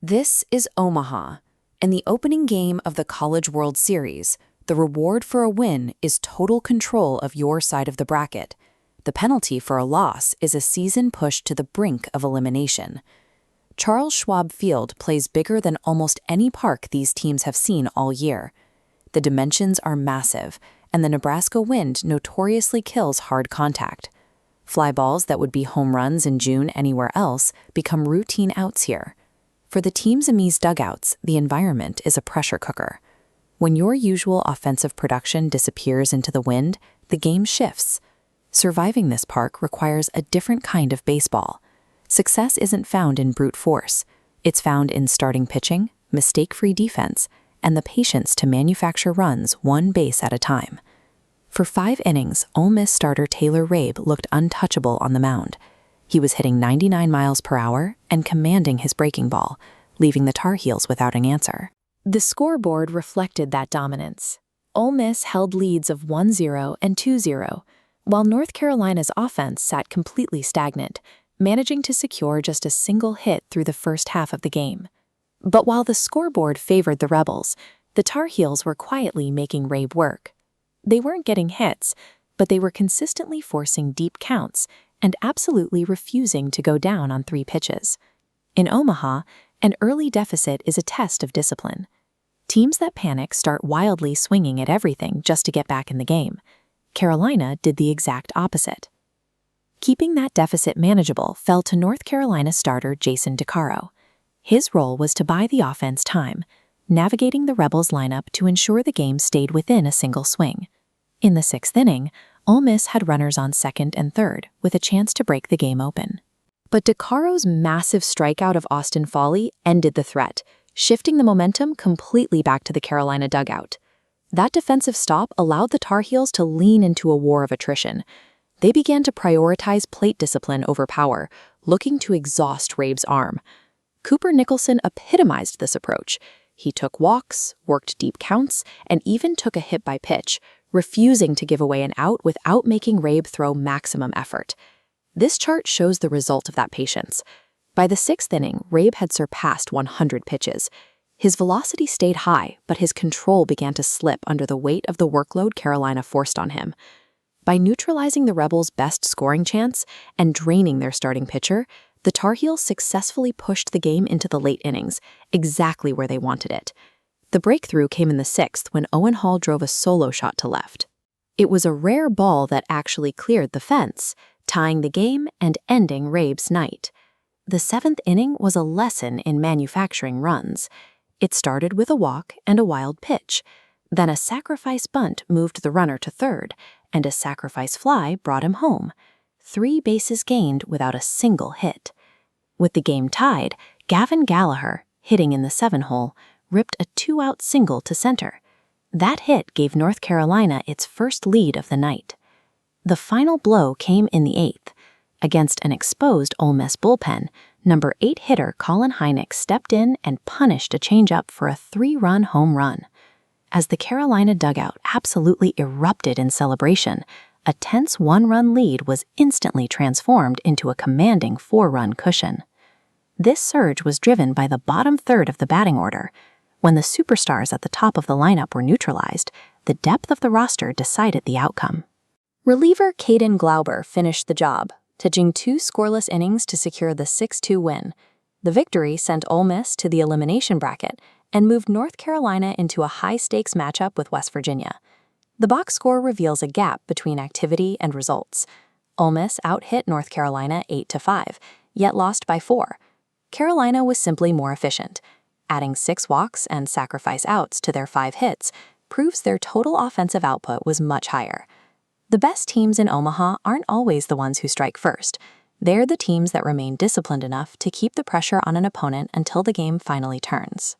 This is Omaha. In the opening game of the College World Series, the reward for a win is total control of your side of the bracket. The penalty for a loss is a season pushed to the brink of elimination. Charles Schwab Field plays bigger than almost any park these teams have seen all year. The dimensions are massive, and the Nebraska wind notoriously kills hard contact. Fly balls that would be home runs in June anywhere else become routine outs here. For the team's Amis dugouts, the environment is a pressure cooker. When your usual offensive production disappears into the wind, the game shifts. Surviving this park requires a different kind of baseball. Success isn't found in brute force. It's found in starting pitching, mistake-free defense, and the patience to manufacture runs one base at a time. For 5 innings, Ole Miss starter Taylor Rabe looked untouchable on the mound. He was hitting 99 miles per hour and commanding his breaking ball, leaving the Tar Heels without an answer. The scoreboard reflected that dominance. Ole Miss held leads of 1-0 and 2-0, while North Carolina's offense sat completely stagnant, managing to secure just a single hit through the first half of the game. But while the scoreboard favored the Rebels, the Tar Heels were quietly making Rabe work. They weren't getting hits, but they were consistently forcing deep counts and absolutely refusing to go down on 3 pitches. In Omaha, an early deficit is a test of discipline. Teams that panic start wildly swinging at everything just to get back in the game. Carolina did the exact opposite. Keeping that deficit manageable fell to North Carolina starter Jason DeCaro. His role was to buy the offense time, navigating the Rebels lineup to ensure the game stayed within a single swing. In the 6th inning, Ole Miss had runners on second and third, with a chance to break the game open. But DeCaro's massive strikeout of Austin Foley ended the threat, shifting the momentum completely back to the Carolina dugout. That defensive stop allowed the Tar Heels to lean into a war of attrition. They began to prioritize plate discipline over power, looking to exhaust Rabe's arm. Cooper Nicholson epitomized this approach. He took walks, worked deep counts, and even took a hit by pitch, refusing to give away an out without making Rabe throw maximum effort. This chart shows the result of that patience. By the 6th inning, Rabe had surpassed 100 pitches. His velocity stayed high, but his control began to slip under the weight of the workload Carolina forced on him. By neutralizing the Rebels' best scoring chance and draining their starting pitcher, the Tar Heels successfully pushed the game into the late innings, exactly where they wanted it. The breakthrough came in the 6th when Owen Hall drove a solo shot to left. It was a rare ball that actually cleared the fence, tying the game and ending Rabe's night. The 7th inning was a lesson in manufacturing runs. It started with a walk and a wild pitch. Then a sacrifice bunt moved the runner to third, and a sacrifice fly brought him home. 3 bases gained without a single hit. With the game tied, Gavin Gallagher, hitting in the 7-hole, ripped a 2-out single to center. That hit gave North Carolina its first lead of the night. The final blow came in the 8th. Against an exposed Ole Miss bullpen, number 8 hitter Colin Hynek stepped in and punished a changeup for a 3-run home run. As the Carolina dugout absolutely erupted in celebration, a tense 1-run lead was instantly transformed into a commanding 4-run cushion. This surge was driven by the bottom third of the batting order. When the superstars at the top of the lineup were neutralized, the depth of the roster decided the outcome. Reliever Caden Glauber finished the job, pitching 2 scoreless innings to secure the 6-2 win. The victory sent Ole Miss to the elimination bracket and moved North Carolina into a high-stakes matchup with West Virginia. The box score reveals a gap between activity and results. Ole Miss out-hit North Carolina 8-5, yet lost by 4. Carolina was simply more efficient. Adding 6 walks and sacrifice outs to their 5 hits proves their total offensive output was much higher. The best teams in Omaha aren't always the ones who strike first. They're the teams that remain disciplined enough to keep the pressure on an opponent until the game finally turns.